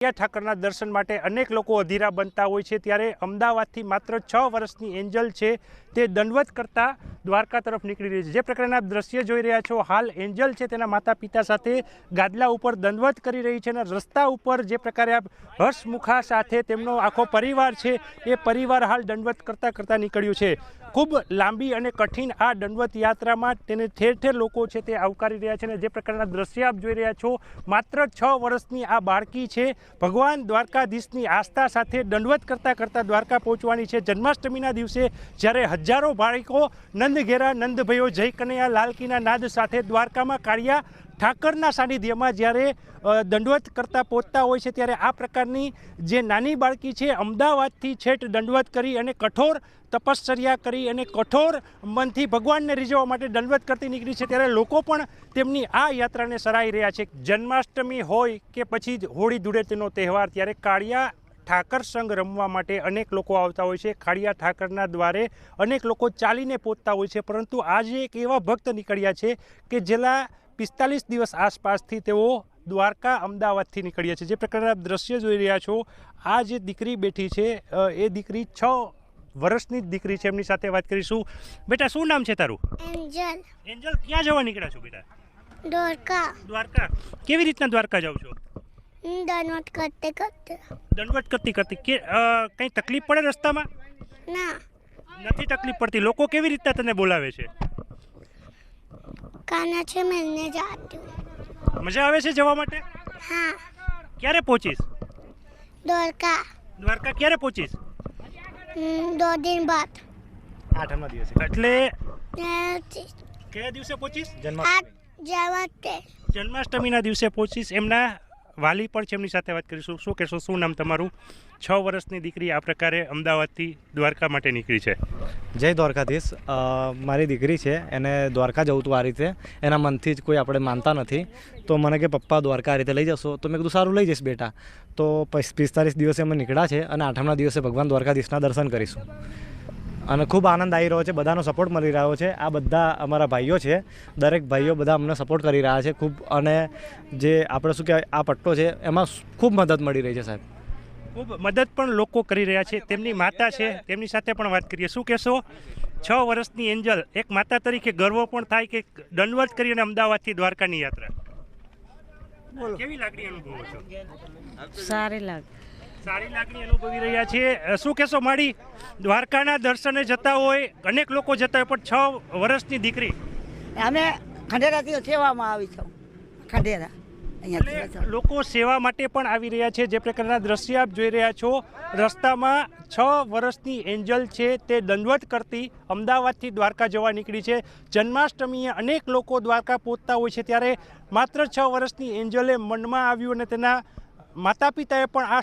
ઠાકરના દર્શન માટે અનેક લોકો અધીરા બનતા હોય છે, ત્યારે અમદાવાદથી માત્ર 6 વર્ષની એન્જલ છે તે દંડવત કરતા દ્વારકા તરફ નીકળી રહી છે। જે પ્રકારના દ્રશ્ય જોઈ રહ્યા છો, હાલ એન્જલ છે તેના માતા પિતા સાથે ગાદલા ઉપર દંડવત કરી રહી છે અને રસ્તા ઉપર જે પ્રકારે હર્ષમુખા સાથે તેમનો આખો પરિવાર છે એ પરિવાર હાલ દંડવત કરતા નીકળ્યું છે। ખૂબ લાંબી અને કઠિન આ દંડવત યાત્રામાં તેને ઠેર ઠેર લોકો છે તે આવકારી રહ્યા છે અને જે પ્રકારના દ્રશ્ય આપ જોઈ રહ્યા છો, માત્ર 6 વર્ષની આ બાળકી છે ભગવાન દ્વારકાધીશની આસ્થા સાથે દંડવત કરતા દ્વારકા પહોંચવાની છે। જન્માષ્ટમીના દિવસે જ્યારે હજારો ભાવિકો નંદ ઘેરા નંદભયો જય કનૈયા લાલકીના નાદ સાથે દ્વારકામાં કાળિયા ઠાકરના સાનિધ્યમાં જ્યારે દંડવત કરતા પહોંચતા હોય છે, ત્યારે આ પ્રકારની જે નાની બાળકી છે અમદાવાદથી છેટ દંડવત કરી અને કઠોર તપશ્ચર્યા કરી અને કઠોર મનથી ભગવાનને રીઝવવા માટે દંડવત કરતી નીકળી છે। ત્યારે લોકો પણ તેમની આ યાત્રાને સરાહી રહ્યા છે। જન્માષ્ટમી હોય કે પછી હોળી ધૂળેટીનો તહેવાર, ત્યારે કાળિયા ઠાકર સંઘ રમવા માટે અનેક લોકો આવતા હોય છે। કાળિયા ઠાકરના દ્વારે અનેક લોકો ચાલીને પહોંચતા હોય છે, પરંતુ આજે એક એવા ભક્ત નીકળ્યા છે કે જેલા 45 દિવસ આસપાસથી તેઓ દ્વારકા અમદાવાદથી નીકળ્યા છે। જે પ્રકારના દ્રશ્ય જોઈ રહ્યા છો, આ જે દીકરી બેઠી છે એ દીકરી 6 વર્ષની દીકરી છે। એમની સાથે વાત કરીશું। બેટા, શું નામ છે તારું? એન્જલ। એન્જલ, ક્યાં જવા નીકળ્યા છો બેટા? દ્વારકા। દ્વારકા કેવી રીતના દ્વારકા જાવ છો? દંડવત કરતે દંડવત કરતી કે કંઈ તકલીફ પડે રસ્તામાં? ના, નથી તકલીફ પડતી। લોકો કેવી રીતના તને બોલાવે છે? કાના છે મળને જાતું। મજા આવે છે જવા માટે? હા। ક્યારે પહોંચીશ દ્વારકા ક્યારે પહોંચીશ? 2 दिन बाद। 8મા દિવસે। એટલે કયા દિવસે પહોંચીશ? જન્માષ્ટમીના દિવસે પહોંચીશ। એમના વાલી પણ છે, એમની સાથે વાત કરીશું। શું કહેશો, શું નામ તમારું? 6 વર્ષની દીકરી આ પ્રકારે અમદાવાદથી દ્વારકા માટે નીકળી છે। જય દ્વારકાધીશ। મારી દીકરી છે, એને દ્વારકા જવું હતું આ રીતે, એના મનથી જ કોઈ આપણે માનતા નથી, તો મને કે પપ્પા દ્વારકા આ રીતે લઈ જશો, તો મેં કીધું સારું લઈ જઈશ બેટા। તો 45 દિવસે અમે નીકળ્યા છે અને 8મના દિવસે ભગવાન દ્વારકાધીશના દર્શન કરીશું અને ખૂબ આનંદ આવી રહ્યો છે, બધાનો સપોર્ટ મળી રહ્યો છે। આ બધા અમારા ભાઈઓ છે, દરેક ભાઈઓ બધા અમને સપોર્ટ કરી રહ્યા છે ખૂબ, અને જે આપણે શું કહેવાય આ પટ્ટો છે એમાં ખૂબ મદદ મળી રહી છે સાહેબ। ખૂબ મદદ પણ લોકો કરી રહ્યા છે। તેમની માતા છે, તેમની સાથે પણ વાત કરીએ। શું કહેશો, 6 વર્ષની એન્જલ, એક માતા તરીકે ગર્વ પણ થાય કે દંડવત કરી અને અમદાવાદથી દ્વારકાની યાત્રા, કેવી લાગણી અનુભવો છો? સારી લાગણી અનુભવી રહ્યા છે। શું કહેશો માડી, દ્વારકાના દર્શને જતા હોય, અનેક લોકો જતા હોય, પણ 6 વર્ષની દીકરી? અમે ખંડેરાથી સેવામાં આવી છું, ખંડેરા લોકો સેવા માટે પણ આવી રહ્યા છે। જે પ્રકારના દ્રશ્ય આપ જોઈ રહ્યા છો, રસ્તામાં 6 વર્ષની એન્જલ છે તે દંડવત કરતી અમદાવાદથી દ્વારકા જવા નીકળી છે। જન્માષ્ટમીએ અનેક લોકો દ્વારકા પહોંચતા હોય છે, ત્યારે માત્ર 6 વર્ષની એન્જલે મનમાં આવ્યું અને તેના માતા પિતાએ પણ આ